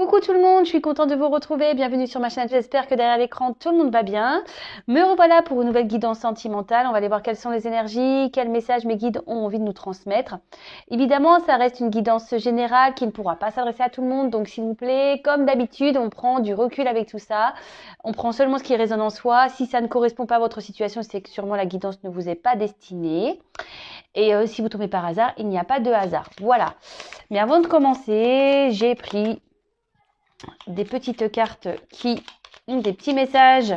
Coucou tout le monde, je suis contente de vous retrouver. Bienvenue sur ma chaîne. J'espère que derrière l'écran, tout le monde va bien. Me revoilà pour une nouvelle guidance sentimentale. On va aller voir quelles sont les énergies, quels messages mes guides ont envie de nous transmettre. Évidemment, ça reste une guidance générale qui ne pourra pas s'adresser à tout le monde. Donc, s'il vous plaît, comme d'habitude, on prend du recul avec tout ça. On prend seulement ce qui résonne en soi. Si ça ne correspond pas à votre situation, c'est que sûrement la guidance ne vous est pas destinée. Et si vous tombez par hasard, il n'y a pas de hasard. Voilà. Mais avant de commencer, j'ai pris des petites cartes qui ont des petits messages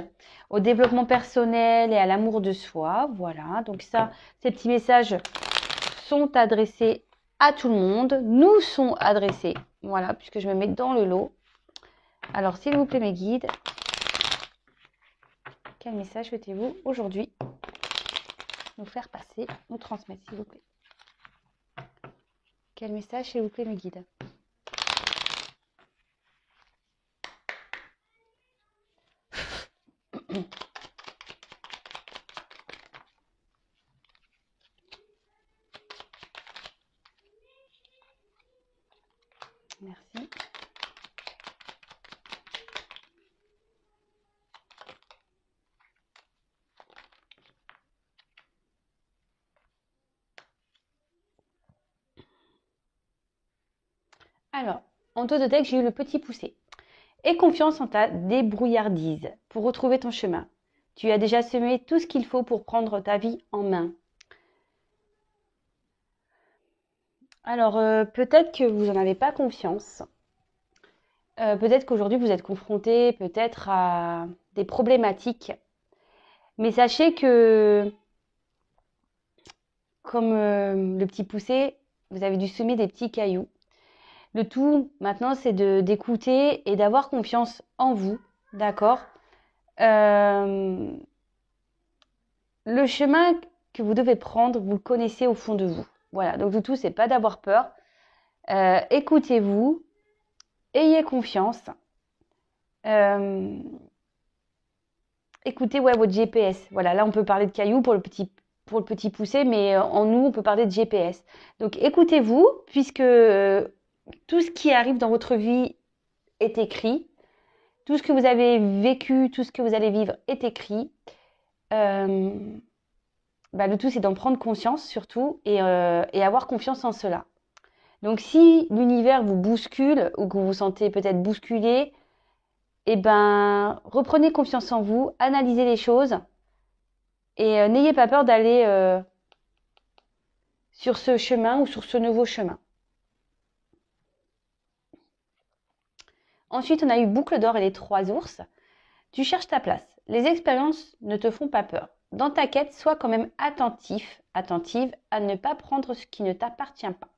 au développement personnel et à l'amour de soi. Voilà, donc ça, ces petits messages sont adressés à tout le monde, nous sont adressés. Voilà, puisque je me mets dans le lot. Alors, s'il vous plaît, mes guides, quel message souhaitez-vous aujourd'hui nous faire passer, nous transmettre, s'il vous plaît? Quel message, s'il vous plaît, mes guides? Merci. Alors, en dos de deck, j'ai eu le petit poussé. Aie confiance en ta débrouillardise pour retrouver ton chemin. Tu as déjà semé tout ce qu'il faut pour prendre ta vie en main. Alors, peut-être que vous n'en avez pas confiance. Peut-être qu'aujourd'hui, vous êtes confronté peut-être à des problématiques. Mais sachez que, comme le petit poussé, vous avez dû semer des petits cailloux. Le tout, maintenant, c'est d'écouter et d'avoir confiance en vous, d'accord? Le chemin que vous devez prendre, vous le connaissez au fond de vous. Voilà, donc le tout, c'est pas d'avoir peur. Écoutez-vous, ayez confiance. Écoutez votre GPS. Voilà, là, on peut parler de cailloux pour le petit poussé, mais en nous, on peut parler de GPS. Donc, écoutez-vous, puisque tout ce qui arrive dans votre vie est écrit. Tout ce que vous avez vécu, tout ce que vous allez vivre est écrit. Le tout, c'est d'en prendre conscience surtout et avoir confiance en cela. Donc, si l'univers vous bouscule ou que vous vous sentez peut-être bousculé, reprenez confiance en vous, analysez les choses et n'ayez pas peur d'aller sur ce chemin ou sur ce nouveau chemin. Ensuite, on a eu Boucle d'or et les 3 ours. Tu cherches ta place. Les expériences ne te font pas peur. Dans ta quête, sois quand même attentif, attentive à ne pas prendre ce qui ne t'appartient pas.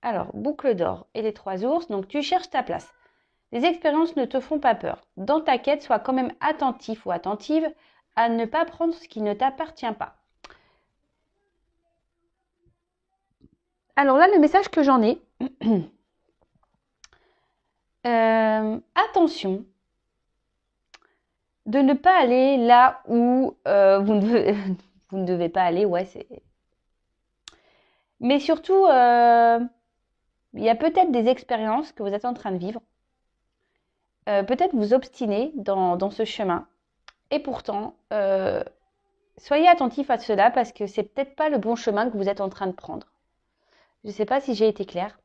Alors, Boucle d'or et les 3 ours, donc tu cherches ta place. Les expériences ne te font pas peur. Dans ta quête, sois quand même attentif ou attentive à ne pas prendre ce qui ne t'appartient pas. Alors là, le message que j'en ai, attention de ne pas aller là où vous ne devez pas aller. Ouais, mais surtout, il y a peut-être des expériences que vous êtes en train de vivre. Peut-être vous obstiner dans ce chemin. Et pourtant, soyez attentif à cela parce que c'est peut-être pas le bon chemin que vous êtes en train de prendre. Je ne sais pas si j'ai été claire.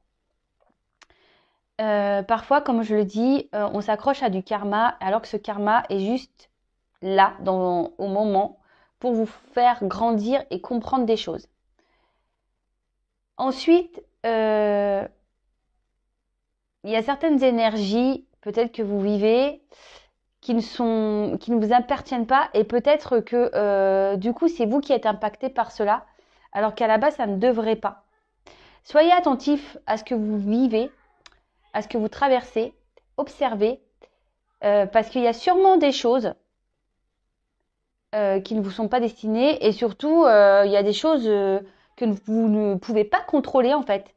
Parfois, comme je le dis, on s'accroche à du karma alors que ce karma est juste là, au moment, pour vous faire grandir et comprendre des choses. Ensuite, il y a certaines énergies, peut-être que vous vivez, qui ne vous appartiennent pas et peut-être que du coup, c'est vous qui êtes impacté par cela, alors qu'à la base, ça ne devrait pas. Soyez attentif à ce que vous vivez, à ce que vous traversez, observez, parce qu'il y a sûrement des choses qui ne vous sont pas destinées et surtout, il y a des choses que vous ne pouvez pas contrôler en fait.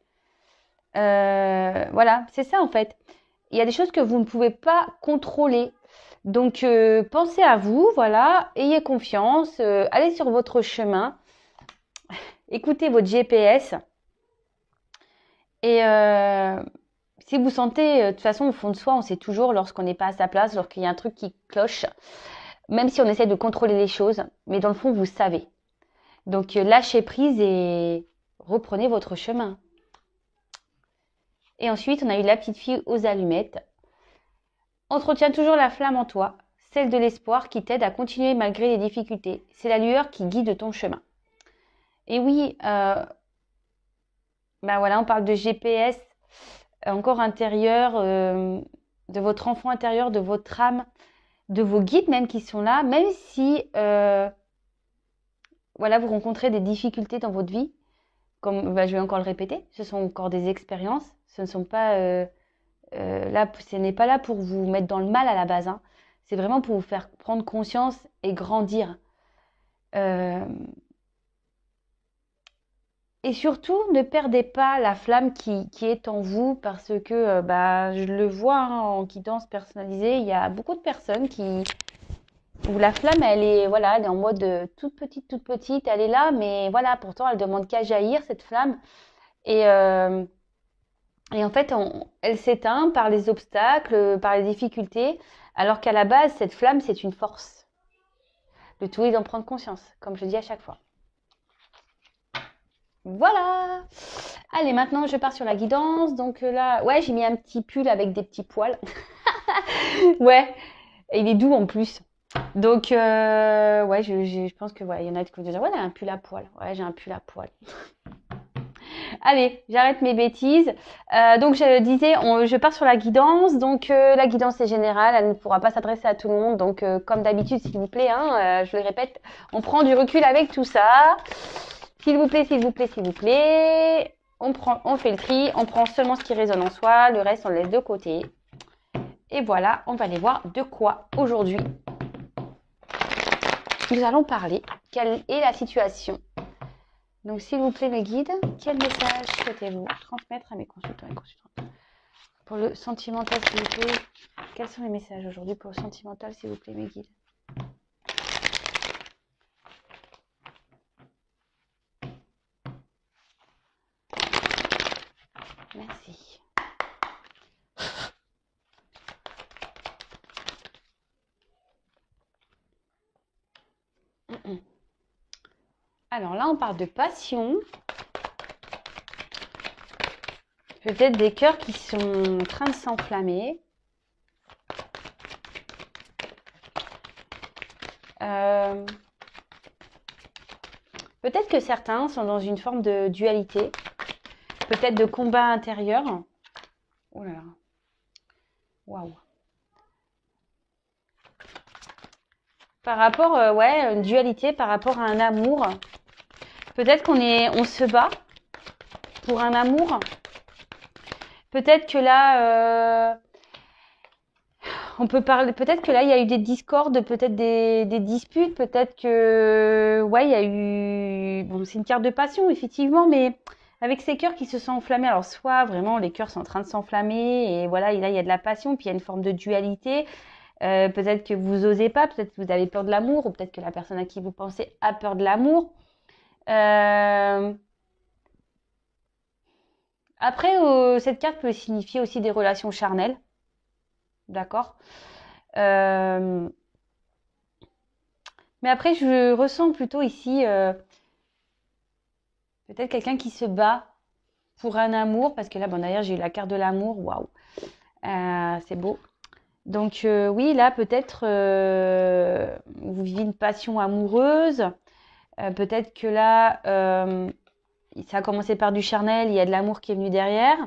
Voilà, c'est ça en fait. Il y a des choses que vous ne pouvez pas contrôler. Donc, pensez à vous, voilà, ayez confiance, allez sur votre chemin, écoutez votre GPS et Si vous sentez, de toute façon, au fond de soi, on sait toujours lorsqu'on n'est pas à sa place, lorsqu'il y a un truc qui cloche, même si on essaie de contrôler les choses, mais dans le fond, vous savez. Donc, lâchez prise et reprenez votre chemin. Et ensuite, on a eu la petite fille aux allumettes. Entretiens toujours la flamme en toi, celle de l'espoir qui t'aide à continuer malgré les difficultés. C'est la lueur qui guide ton chemin. Et oui, voilà, on parle de GPS encore intérieur, de votre enfant intérieur, de votre âme, de vos guides même qui sont là, même si voilà, vous rencontrez des difficultés dans votre vie, comme je vais encore le répéter, ce sont encore des expériences, ce ne sont pas là, ce n'est pas là pour vous mettre dans le mal à la base, hein. C'est vraiment pour vous faire prendre conscience et grandir. Et surtout, ne perdez pas la flamme qui est en vous parce que je le vois hein, en guidance personnalisée, il y a beaucoup de personnes où la flamme, elle est en mode toute petite, elle est là, mais voilà, pourtant elle demande qu'à jaillir cette flamme. Et en fait, elle s'éteint par les obstacles, par les difficultés, alors qu'à la base, cette flamme, c'est une force. Le tout est d'en prendre conscience, comme je le dis à chaque fois. Voilà. Allez, maintenant, je pars sur la guidance. Donc là, ouais, j'ai mis un petit pull avec des petits poils. Ouais, et il est doux en plus. Donc, ouais, je pense que il y en a qui vont dire, ouais, elle a un pull à poil. Ouais, j'ai un pull à poil. Allez, j'arrête mes bêtises. Donc, je disais, je pars sur la guidance. Donc, la guidance est générale. Elle ne pourra pas s'adresser à tout le monde. Donc, comme d'habitude, s'il vous plaît, hein, je le répète, on prend du recul avec tout ça. S'il vous plaît, s'il vous plaît, s'il vous plaît. On fait le tri. On prend seulement ce qui résonne en soi. Le reste, on le laisse de côté. Et voilà, on va aller voir de quoi aujourd'hui nous allons parler. Quelle est la situation? Donc, s'il vous plaît, mes guides, quel message souhaitez-vous transmettre à mes consultants et consultantes? Pour le sentimental, s'il vous plaît, quels sont les messages aujourd'hui pour le sentimental, s'il vous plaît, mes guides? Merci. Alors là, on parle de passion. Peut-être des cœurs qui sont en train de s'enflammer. Peut-être que certains sont dans une forme de dualité. Peut-être de combat intérieur. Oh là là. Waouh. Par rapport, une dualité par rapport à un amour. Peut-être on se bat pour un amour. Peut-être que là, on peut parler. Peut-être que là, il y a eu des discordes, peut-être des disputes, peut-être que, il y a eu. Bon, c'est une carte de passion, effectivement, mais avec ces cœurs qui se sont enflammés. Alors, soit vraiment les cœurs sont en train de s'enflammer et voilà, et là, il y a de la passion, puis il y a une forme de dualité. Peut-être que vous osez pas, peut-être que vous avez peur de l'amour, ou peut-être que la personne à qui vous pensez a peur de l'amour. Après, cette carte peut signifier aussi des relations charnelles. D'accord. Mais après, je ressens plutôt ici peut-être quelqu'un qui se bat pour un amour, parce que là, bon, d'ailleurs, j'ai eu la carte de l'amour. Waouh, c'est beau. Donc oui, là, peut-être vous vivez une passion amoureuse. Peut-être que là, ça a commencé par du charnel, il y a de l'amour qui est venu derrière.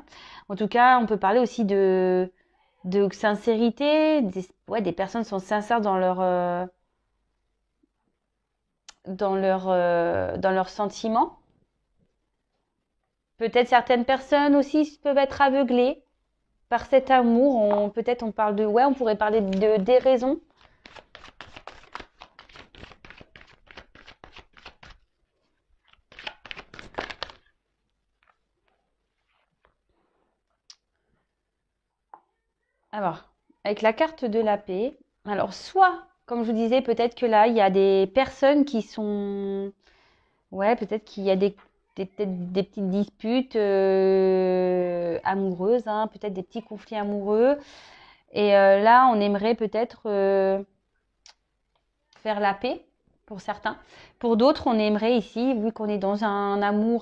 En tout cas, on peut parler aussi de sincérité. Des personnes sont sincères dans leurs sentiments. Peut-être certaines personnes aussi peuvent être aveuglées par cet amour. Peut-être on parle on pourrait parler de déraison. Alors, avec la carte de la paix, alors soit, comme je vous disais, peut-être que là, il y a des personnes qui sont... Ouais, peut-être qu'il y a des peut-être des petites disputes amoureuses, hein, peut-être des petits conflits amoureux. Et là, on aimerait peut-être faire la paix pour certains. Pour d'autres, on aimerait ici, vu qu'on est dans un amour,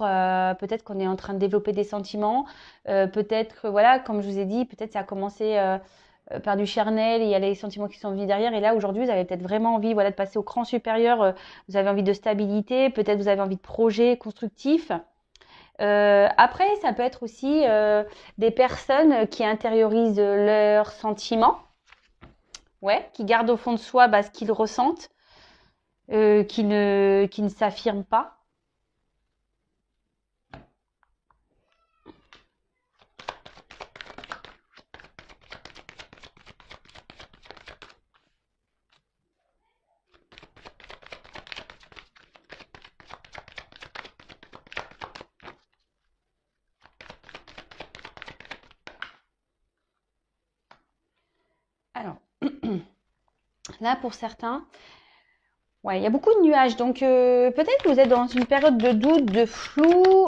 peut-être qu'on est en train de développer des sentiments, peut-être, voilà, comme je vous ai dit, peut-être ça a commencé par du charnel et il y a les sentiments qui sont venus derrière. Et là, aujourd'hui, vous avez peut-être vraiment envie, voilà, de passer au cran supérieur. Vous avez envie de stabilité, peut-être vous avez envie de projets constructifs. Après, ça peut être aussi des personnes qui intériorisent leurs sentiments, ouais, qui gardent au fond de soi ce qu'ils ressentent, qui ne s'affirment pas. Alors, là, pour certains, ouais, il y a beaucoup de nuages. Donc, peut-être que vous êtes dans une période de doute, de flou.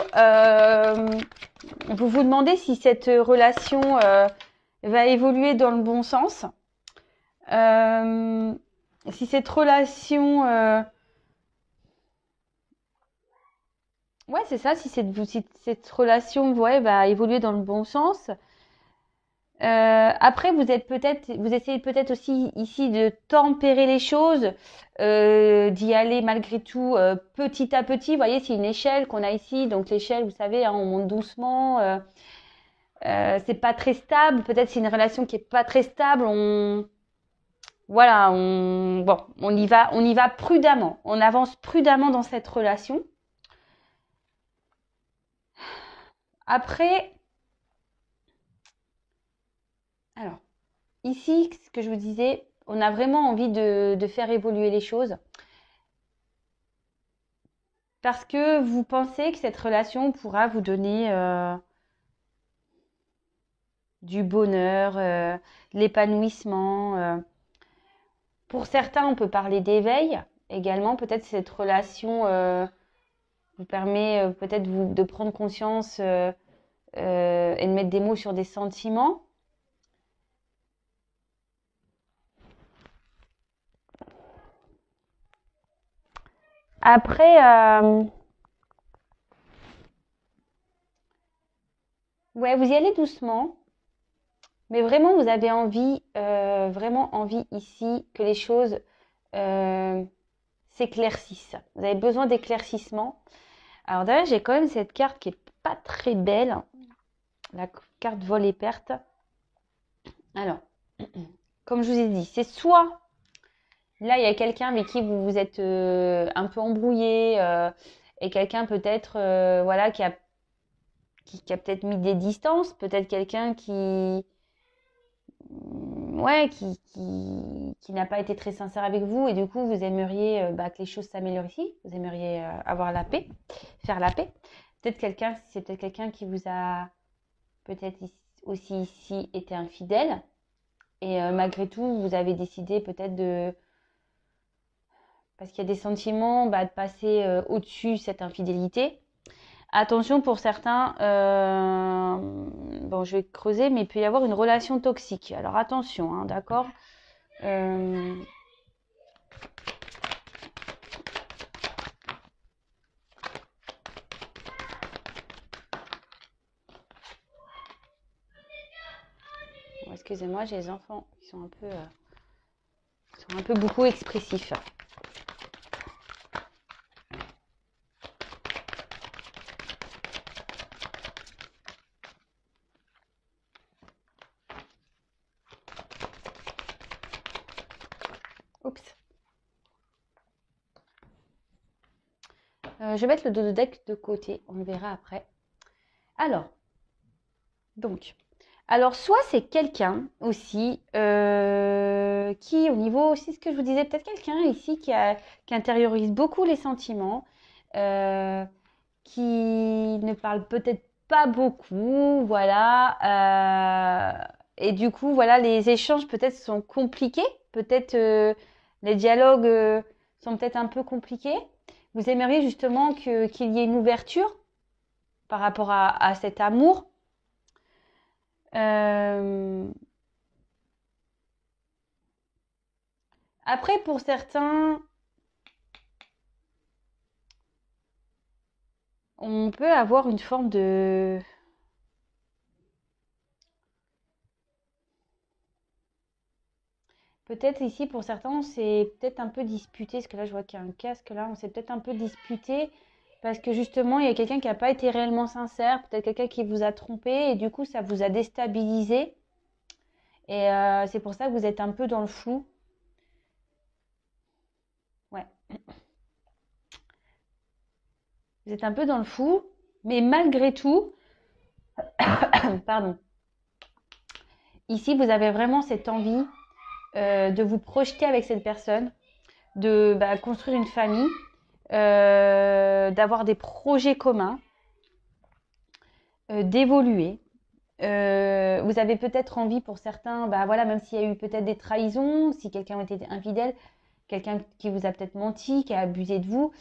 Vous vous demandez si cette relation va évoluer dans le bon sens. Si cette relation... ouais, c'est ça. Si cette relation va évoluer dans le bon sens. Après, vous essayez peut-être aussi ici de tempérer les choses, d'y aller malgré tout petit à petit. Vous voyez, c'est une échelle qu'on a ici. Donc l'échelle, vous savez, hein, on monte doucement. C'est pas très stable. Peut-être c'est une relation qui est pas très stable. Voilà, on y va prudemment. On avance prudemment dans cette relation. Après, alors. Ici, ce que je vous disais, on a vraiment envie de faire évoluer les choses parce que vous pensez que cette relation pourra vous donner du bonheur, de l'épanouissement. Pour certains, on peut parler d'éveil également. Peut-être cette relation vous permet peut-être de prendre conscience et de mettre des mots sur des sentiments. Après, ouais, vous y allez doucement, mais vraiment, vous avez vraiment envie ici que les choses s'éclaircissent. Vous avez besoin d'éclaircissement. Alors d'ailleurs, j'ai quand même cette carte qui est pas très belle, la carte vol et perte. Alors, comme je vous ai dit, c'est soit là, il y a quelqu'un avec qui vous vous êtes un peu embrouillé et quelqu'un peut-être voilà, qui a peut-être mis des distances, peut-être quelqu'un ouais, qui n'a pas été très sincère avec vous et du coup, vous aimeriez que les choses s'améliorent ici, vous aimeriez avoir la paix, faire la paix. C'est peut-être quelqu'un qui vous a peut-être aussi ici été infidèle et malgré tout, vous avez décidé peut-être parce qu'il y a des sentiments, de passer au-dessus cette infidélité. Attention pour certains, bon je vais creuser, mais il peut y avoir une relation toxique. Alors attention, hein, d'accord excusez-moi, j'ai les enfants qui sont un peu beaucoup expressifs. Oups. Je vais mettre le dos de deck de côté, on le verra après. Alors, soit c'est quelqu'un aussi qui, au niveau aussi, ce que je vous disais, peut-être quelqu'un ici qui intériorise beaucoup les sentiments, qui ne parle peut-être pas beaucoup, voilà. Et du coup, voilà, les échanges peut-être sont compliqués, peut-être les dialogues sont peut-être un peu compliqués. Vous aimeriez justement qu'il y ait une ouverture par rapport à cet amour. Après, pour certains, on peut avoir une forme de... Peut-être ici, pour certains, on s'est peut-être un peu disputé, parce que là, je vois qu'il y a un casque là, on s'est peut-être un peu disputé, parce que justement, il y a quelqu'un qui n'a pas été réellement sincère, peut-être quelqu'un qui vous a trompé, et du coup, ça vous a déstabilisé. Et c'est pour ça que vous êtes un peu dans le flou. Ouais, vous êtes un peu dans le flou, mais malgré tout, pardon, ici, vous avez vraiment cette envie de vous projeter avec cette personne, de construire une famille, d'avoir des projets communs, d'évoluer. Vous avez peut-être envie pour certains, voilà, même s'il y a eu peut-être des trahisons, si quelqu'un a été infidèle, quelqu'un qui vous a peut-être menti, qui a abusé de vous,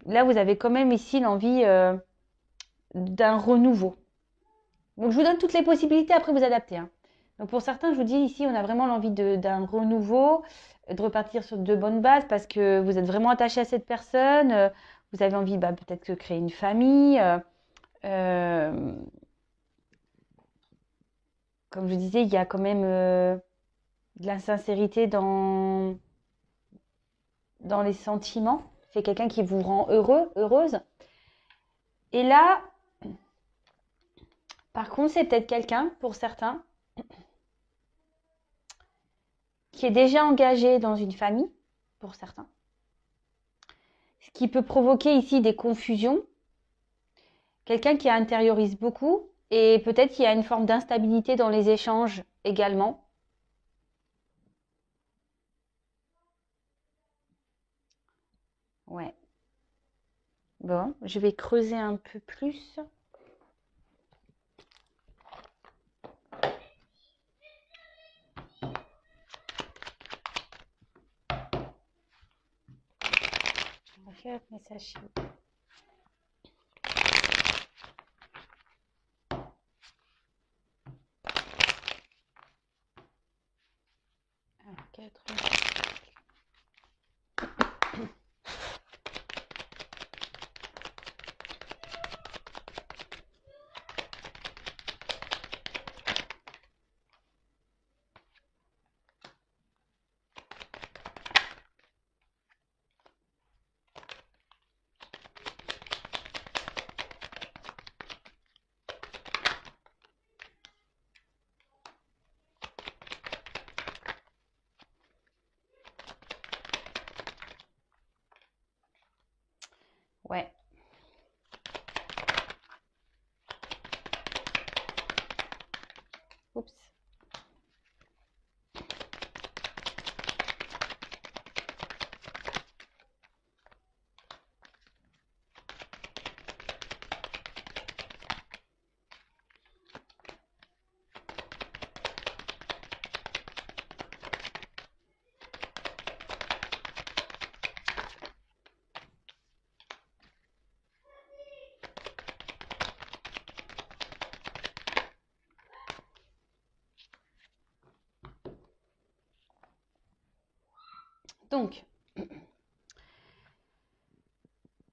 là vous avez quand même ici l'envie d'un renouveau. Donc je vous donne toutes les possibilités, après vous adaptez. Hein. Donc pour certains, je vous dis ici, on a vraiment l'envie d'un renouveau, de repartir sur de bonnes bases parce que vous êtes vraiment attaché à cette personne, vous avez envie peut-être de créer une famille. Comme je disais, il y a quand même de la sincérité dans les sentiments. C'est quelqu'un qui vous rend heureux, heureuse. Et là, par contre, c'est peut-être quelqu'un, pour certains, qui est déjà engagé dans une famille, pour certains. Ce qui peut provoquer ici des confusions. Quelqu'un qui intériorise beaucoup et peut-être qu'il y a une forme d'instabilité dans les échanges également. Ouais. Bon, je vais creuser un peu plus. On va faire un message. Alors, 4. Ouais. Oups. Donc,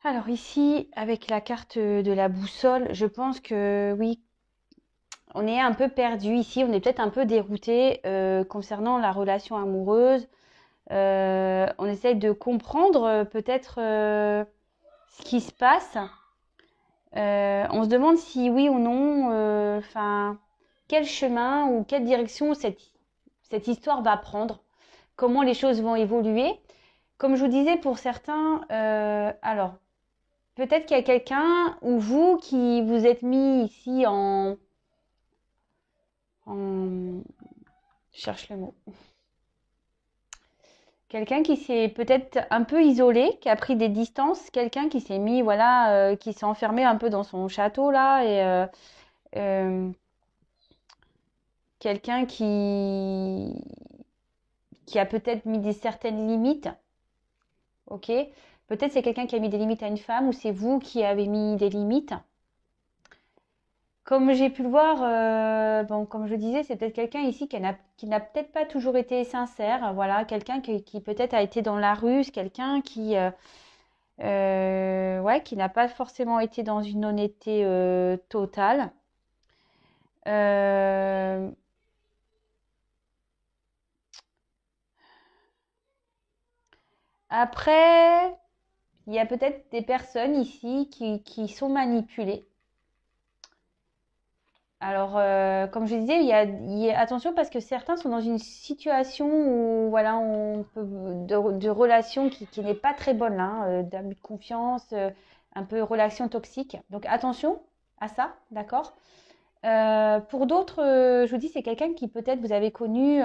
alors ici, avec la carte de la boussole, je pense que oui, on est un peu perdu ici, on est peut-être un peu dérouté concernant la relation amoureuse. On essaye de comprendre peut-être ce qui se passe. On se demande si oui ou non, quel chemin ou quelle direction cette histoire va prendre, comment les choses vont évoluer. Comme je vous disais, pour certains, alors, peut-être qu'il y a quelqu'un ou vous qui vous êtes mis ici je cherche le mot. Quelqu'un qui s'est peut-être un peu isolé, qui a pris des distances, quelqu'un qui s'est mis, voilà, qui s'est enfermé un peu dans son château là, et euh, quelqu'un qui a peut-être mis des certaines limites, ok? Peut-être c'est quelqu'un qui a mis des limites à une femme ou c'est vous qui avez mis des limites. Comme j'ai pu le voir, bon, comme je disais, c'est peut-être quelqu'un ici qui n'a peut-être pas toujours été sincère. Voilà, quelqu'un qui peut-être a été dans la ruse, quelqu'un ouais, qui n'a pas forcément été dans une honnêteté totale. Euh, Après, il y a peut-être des personnes ici qui sont manipulées. Alors, comme je disais, attention parce que certains sont dans une situation où, voilà, de relation qui n'est pas très bonne, hein, d'abus de confiance, un peu relation toxique. Donc, attention à ça, d'accord? Pour d'autres, je vous dis, c'est quelqu'un qui peut-être vous avez connu,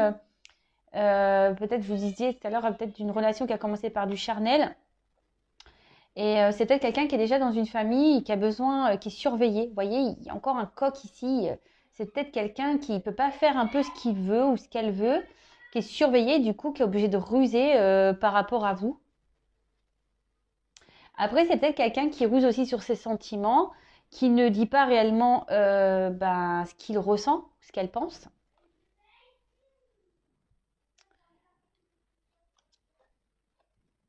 peut-être vous disiez tout à l'heure, peut-être d'une relation qui a commencé par du charnel. Et c'est peut-être quelqu'un qui est déjà dans une famille, qui a besoin, qui est surveillé. Vous voyez, il y a encore un coq ici. C'est peut-être quelqu'un qui ne peut pas faire un peu ce qu'il veut ou ce qu'elle veut, qui est surveillé, du coup, qui est obligé de ruser par rapport à vous. Après, c'est peut-être quelqu'un qui ruse aussi sur ses sentiments, qui ne dit pas réellement ce qu'il ressent, ce qu'elle pense.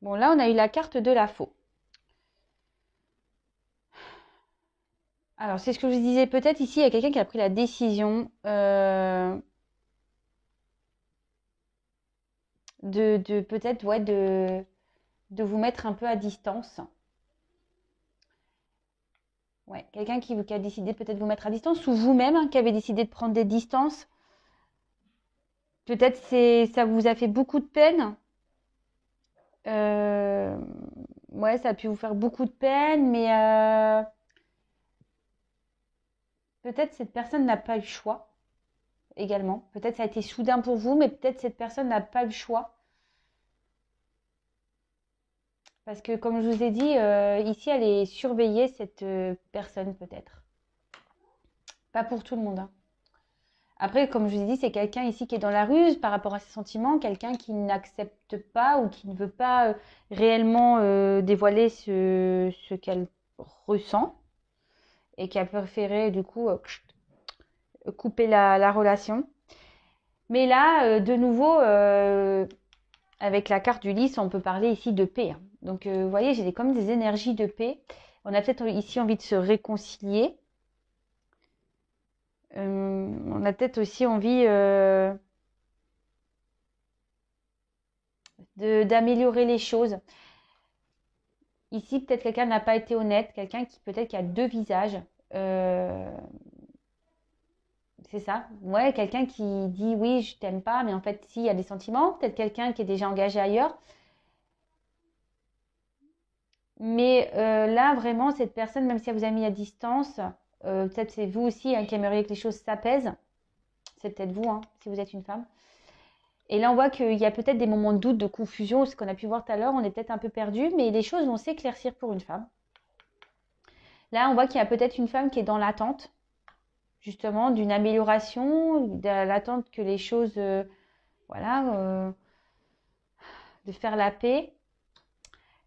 Bon, là, on a eu la carte de la faux. Alors, c'est ce que je disais. Peut-être ici, il y a quelqu'un qui a pris la décision de peut-être, ouais, de vous mettre un peu à distance. Ouais, quelqu'un qui a décidé peut-être de vous mettre à distance ou vous-même qui avez décidé de prendre des distances. Peut-être ça vous a fait beaucoup de peine. Euh, ouais, ça a pu vous faire beaucoup de peine, mais peut-être cette personne n'a pas eu le choix également. Peut-être ça a été soudain pour vous, mais peut-être cette personne n'a pas eu le choix. Parce que comme je vous ai dit, ici, elle est surveillée, cette personne peut-être. Pas pour tout le monde, hein. Après, comme je vous ai dit, c'est quelqu'un ici qui est dans la ruse par rapport à ses sentiments, quelqu'un qui n'accepte pas ou qui ne veut pas réellement dévoiler ce qu'elle ressent et qui a préféré du coup couper la relation. Mais là, de nouveau, avec la carte du lys, on peut parler ici de paix, hein. Donc, vous voyez, j'ai comme des énergies de paix. On a peut-être ici envie de se réconcilier. On a peut-être aussi envie d'améliorer les choses. Ici, peut-être quelqu'un n'a pas été honnête, quelqu'un qui peut-être qui a deux visages. Euh, c'est ça. Ouais, quelqu'un qui dit oui, je t'aime pas, mais en fait, si, il y a des sentiments. Peut-être quelqu'un qui est déjà engagé ailleurs. Mais là, vraiment, cette personne, même si elle vous a mis à distance, peut-être c'est vous aussi qui aimeriez que les choses s'apaisent. C'est peut-être vous, hein, si vous êtes une femme. Et là, on voit qu'il y a peut-être des moments de doute, de confusion, ce qu'on a pu voir tout à l'heure, on est peut-être un peu perdu, mais les choses vont s'éclaircir pour une femme. Là, on voit qu'il y a peut-être une femme qui est dans l'attente, justement, d'une amélioration, de l'attente que les choses, voilà, de faire la paix.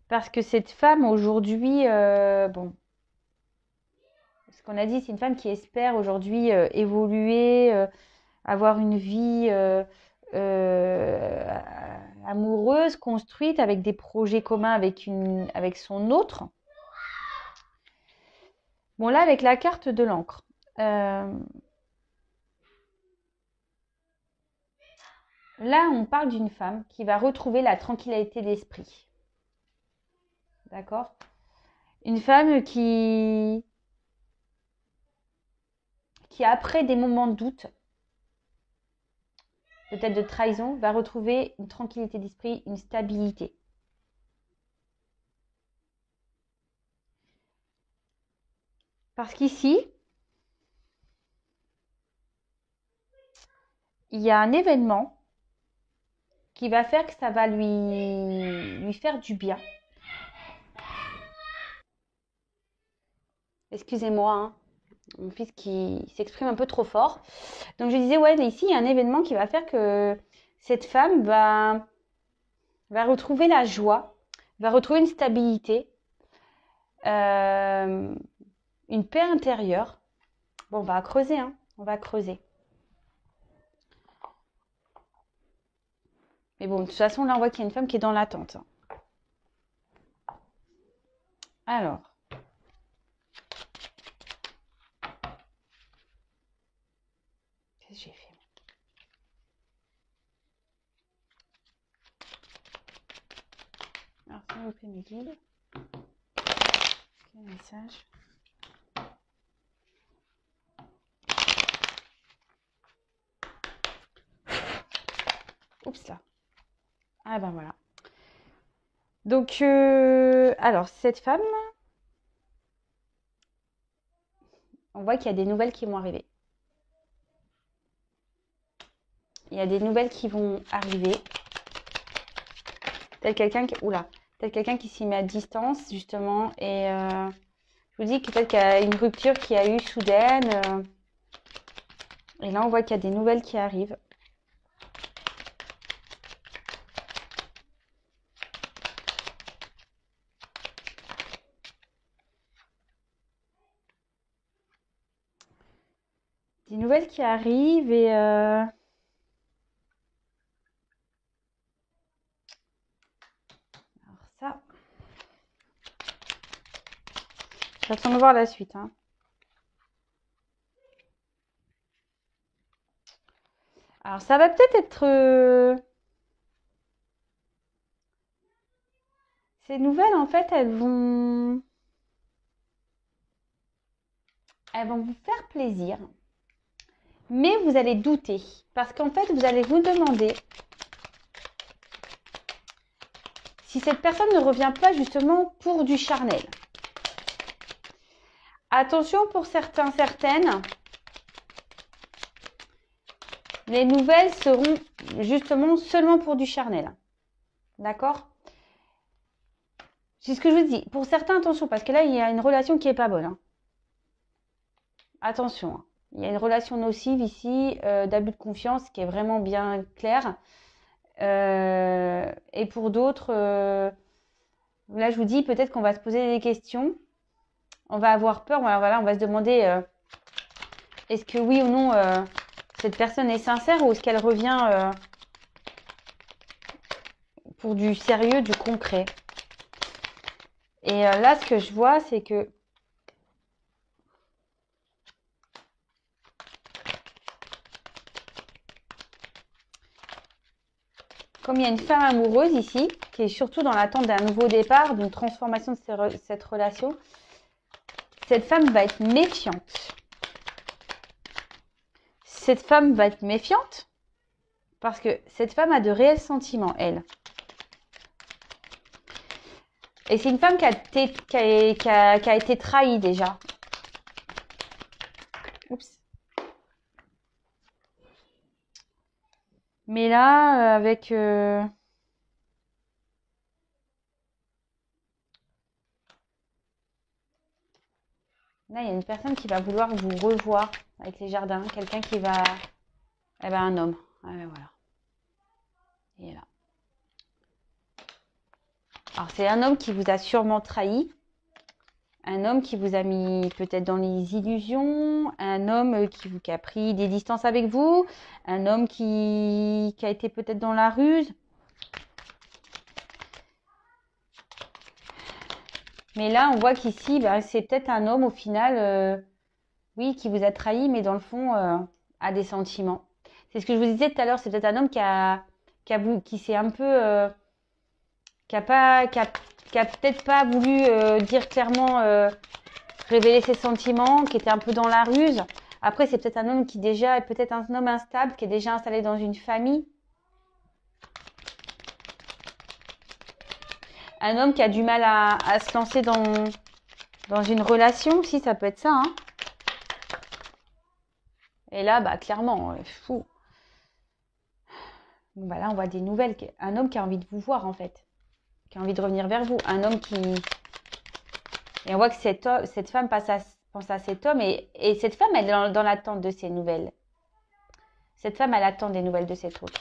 Parce que cette femme, aujourd'hui, bon, ce qu'on a dit, c'est une femme qui espère aujourd'hui évoluer, avoir une vie euh, amoureuse, construite, avec des projets communs avec son autre. Bon, là, avec la carte de l'encre. Là, on parle d'une femme qui va retrouver la tranquillité d'esprit. D'accord? Une femme qui, après des moments de doute, peut-être de trahison, va retrouver une tranquillité d'esprit, une stabilité. Parce qu'ici, il y a un événement qui va faire que ça va lui faire du bien. Excusez-moi, hein, mon fils qui s'exprime un peu trop fort. Donc je disais, ouais, ici, il y a un événement qui va faire que cette femme va retrouver la joie, va retrouver une stabilité, une paix intérieure. Bon, on va creuser, hein. On va creuser. Mais bon, de toute façon, là, on voit qu'il y a une femme qui est dans l'attente. Alors. Qu'est-ce que j'ai fait? Alors, s'il vous plaît, mes guides. Quel message? Oups là. Ah ben voilà. Donc, alors, cette femme, on voit qu'il y a des nouvelles qui vont arriver. Il y a des nouvelles qui vont arriver. Tel quelqu'un qui... Oula. Tel quelqu'un qui s'y met à distance, justement. Et je vous dis que peut-être qu'il y a une rupture qui a eu soudaine. Et là, on voit qu'il y a des nouvelles qui arrivent. Des nouvelles qui arrivent et... Alors ça... J'attends de voir la suite. Hein. Alors ça va peut-être être... Ces nouvelles, en fait, elles vont vous faire plaisir. Mais vous allez douter. Parce qu'en fait, vous allez vous demander si cette personne ne revient pas justement pour du charnel. Attention pour certains, certaines. Les nouvelles seront justement seulement pour du charnel. D'accord? C'est ce que je vous dis. Pour certains, attention, parce que là, il y a une relation qui n'est pas bonne. Hein. Attention. Hein. Il y a une relation nocive ici, d'abus de confiance, qui est vraiment bien claire. Et pour d'autres, là, je vous dis, peut-être qu'on va se poser des questions. On va avoir peur. Voilà, on va se demander, est-ce que oui ou non, cette personne est sincère ou est-ce qu'elle revient pour du sérieux, du concret. Et là, ce que je vois, c'est que comme il y a une femme amoureuse ici, qui est surtout dans l'attente d'un nouveau départ, d'une transformation de cette relation, cette femme va être méfiante. Cette femme va être méfiante parce que cette femme a de réels sentiments, elle. Et c'est une femme qui a été trahie déjà. Oups. Mais là, avec... Là, il y a une personne qui va vouloir vous revoir avec les jardins. Quelqu'un qui va... Eh ben, un homme. Ah ben voilà. Et là. Alors, c'est un homme qui vous a sûrement trahi. Un homme qui vous a mis peut-être dans les illusions. Un homme qui a pris des distances avec vous. Un homme qui a été peut-être dans la ruse. Mais là, on voit qu'ici, c'est peut-être un homme au final, oui, qui vous a trahi, mais dans le fond, a des sentiments. C'est ce que je vous disais tout à l'heure, c'est peut-être un homme qui s'est un peu, qui a peut-être pas voulu dire clairement, révéler ses sentiments, qui était un peu dans la ruse. Après, c'est peut-être un homme qui déjà est peut-être un homme instable, qui est déjà installé dans une famille. Un homme qui a du mal à se lancer dans une relation aussi, ça peut être ça. Hein. Et là, clairement, fou. Bon, là, on voit des nouvelles. Un homme qui a envie de vous voir, en fait. Qui a envie de revenir vers vous. Un homme qui... Et on voit que cette femme pense à cet homme. Et cette femme, elle est dans l'attente de ces nouvelles. Cette femme, elle attend des nouvelles de cet autre.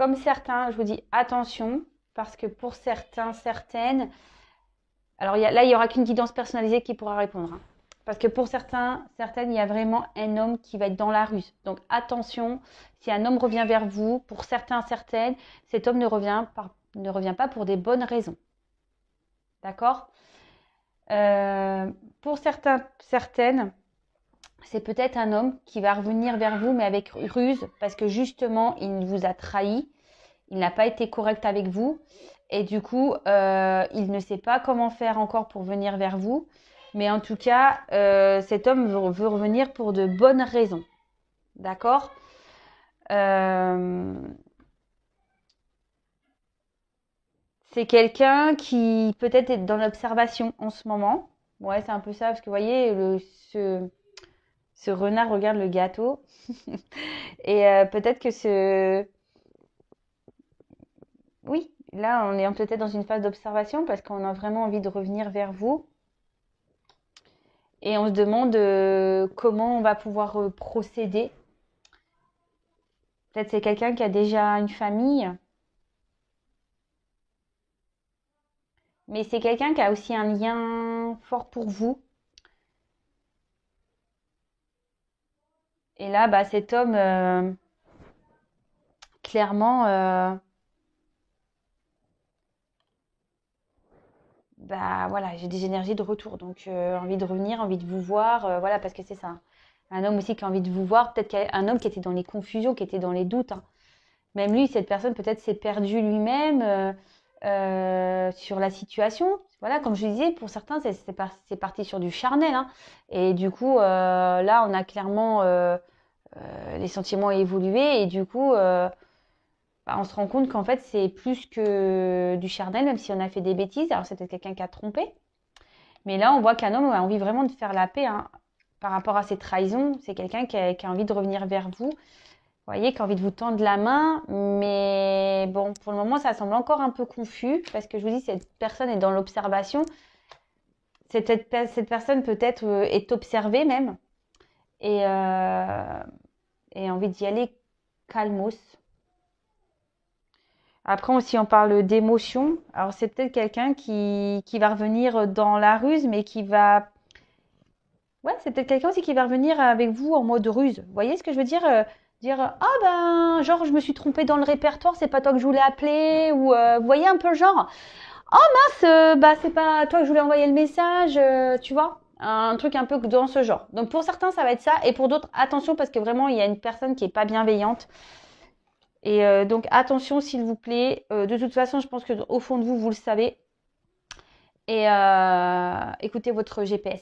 comme certains, je vous dis attention, parce que pour certains, certaines, alors là, il n'y aura qu'une guidance personnalisée qui pourra répondre. Hein. Parce que pour certains, certaines, il y a vraiment un homme qui va être dans la ruse. Donc attention, si un homme revient vers vous, pour certains, certaines, cet homme ne revient pas pour des bonnes raisons. D'accord Pour certains, certaines, c'est peut-être un homme qui va revenir vers vous, mais avec ruse, parce que justement, il vous a trahi, il n'a pas été correct avec vous, et du coup, il ne sait pas comment faire encore pour venir vers vous. Mais en tout cas, cet homme veut revenir pour de bonnes raisons. D'accord C'est quelqu'un qui peut-être est dans l'observation en ce moment. Ouais, c'est un peu ça, parce que vous voyez, ce renard regarde le gâteau. Et peut-être que Oui, là, on est peut-être dans une phase d'observation parce qu'on a vraiment envie de revenir vers vous. Et on se demande comment on va pouvoir procéder. Peut-être c'est quelqu'un qui a déjà une famille, mais c'est quelqu'un qui a aussi un lien fort pour vous. Et là, bah, cet homme, clairement, bah voilà, j'ai des énergies de retour, donc envie de revenir, envie de vous voir, voilà, parce que c'est ça. Un homme aussi qui a envie de vous voir, peut-être qu'un homme qui était dans les confusions, qui était dans les doutes. Hein. Même lui, cette personne peut-être s'est perdu lui-même sur la situation. Voilà, comme je disais, pour certains, c'est parti sur du charnel. Hein. Et du coup, là, on a clairement les sentiments évolué et du coup, bah, on se rend compte qu'en fait, c'est plus que du charnel, même si on a fait des bêtises. Alors, c'est peut-être quelqu'un qui a trompé. Mais là, on voit qu'un homme a envie vraiment de faire la paix hein, par rapport à ses trahisons. C'est quelqu'un qui a envie de revenir vers vous. Vous voyez, qui a envie de vous tendre la main, mais bon, pour le moment, ça semble encore un peu confus parce que je vous dis, cette personne est dans l'observation. Cette personne peut-être est observée même et a envie d'y aller calmos. Après aussi, on parle d'émotion. Alors, c'est peut-être quelqu'un qui va revenir dans la ruse, mais qui va... Ouais, c'est peut-être quelqu'un aussi qui va revenir avec vous en mode ruse. Vous voyez ce que je veux dire dire ah ben genre je me suis trompée dans le répertoire, c'est pas toi que je voulais appeler ou vous voyez un peu le genre oh mince bah c'est pas toi que je voulais envoyer le message tu vois un truc un peu dans ce genre. Donc pour certains ça va être ça et pour d'autres attention parce que vraiment il y a une personne qui est pas bienveillante et donc attention s'il vous plaît. De toute façon je pense que au fond de vous vous le savez et écoutez votre GPS.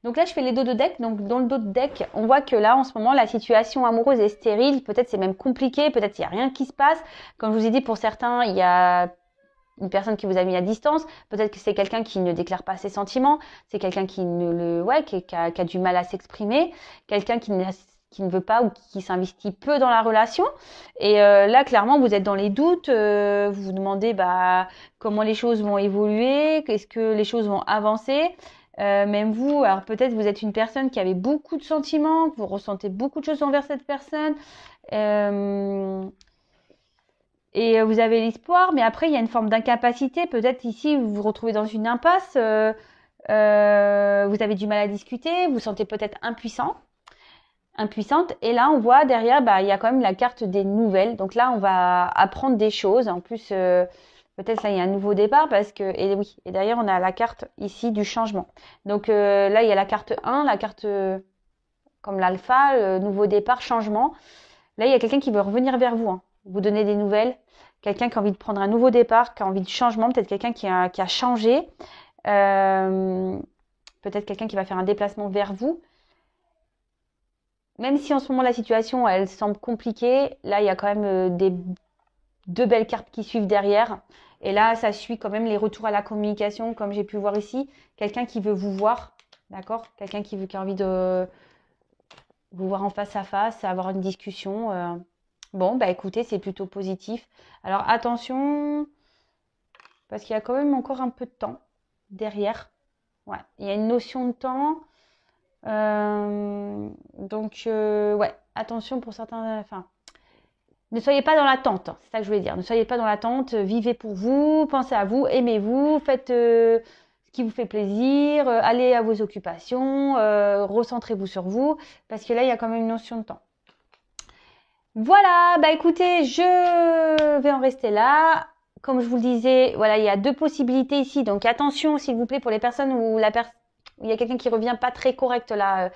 Donc là, je fais les dos de deck. Donc dans le dos de deck, on voit que là, en ce moment, la situation amoureuse est stérile. Peut-être c'est même compliqué. Peut-être il n'y a rien qui se passe. Comme je vous ai dit, pour certains, il y a une personne qui vous a mis à distance. Peut-être que c'est quelqu'un qui ne déclare pas ses sentiments. C'est quelqu'un qui a du mal à s'exprimer. Quelqu'un qui ne veut pas ou qui s'investit peu dans la relation. Et là, clairement, vous êtes dans les doutes. Vous vous demandez bah, comment les choses vont évoluer. Est-ce que les choses vont avancer même vous, alors peut-être vous êtes une personne qui avait beaucoup de sentiments, que vous ressentez beaucoup de choses envers cette personne, et vous avez l'espoir, mais après il y a une forme d'incapacité. Peut-être ici vous vous retrouvez dans une impasse, vous avez du mal à discuter, vous vous sentez peut-être impuissante. Et là on voit derrière, bah il y a quand même la carte des nouvelles. Donc là on va apprendre des choses. En plus. Peut-être là, il y a un nouveau départ parce que, et oui, et derrière, on a la carte ici du changement. Donc là, il y a la carte 1, la carte comme l'alpha, nouveau départ, changement. Là, il y a quelqu'un qui veut revenir vers vous, hein, vous donner des nouvelles. Quelqu'un qui a envie de prendre un nouveau départ, qui a envie de changement, peut-être quelqu'un qui a changé. Peut-être quelqu'un qui va faire un déplacement vers vous. Même si en ce moment, la situation, elle semble compliquée, là, il y a quand même deux belles cartes qui suivent derrière. Et là, ça suit quand même les retours à la communication, comme j'ai pu voir ici. Quelqu'un qui veut vous voir, d'accord? Quelqu'un qui a envie de vous voir en face à face, avoir une discussion. Bon, bah écoutez, c'est plutôt positif. Alors attention, parce qu'il y a quand même encore un peu de temps derrière. Ouais, il y a une notion de temps. Donc, ouais, attention pour certains... Enfin, Ne soyez pas dans l'attente, c'est ça que je voulais dire. Ne soyez pas dans l'attente, vivez pour vous, pensez à vous, aimez-vous, faites ce qui vous fait plaisir, allez à vos occupations, recentrez-vous sur vous, parce que là, il y a quand même une notion de temps. Voilà, bah écoutez, je vais en rester là. Comme je vous le disais, voilà, il y a deux possibilités ici, donc attention s'il vous plaît pour les personnes où il y a quelqu'un qui revient pas très correct là.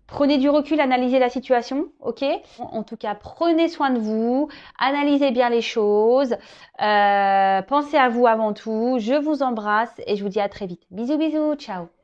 Prenez du recul, analysez la situation, ok? En tout cas, prenez soin de vous, analysez bien les choses, pensez à vous avant tout. Je vous embrasse et je vous dis à très vite. Bisous, bisous, ciao!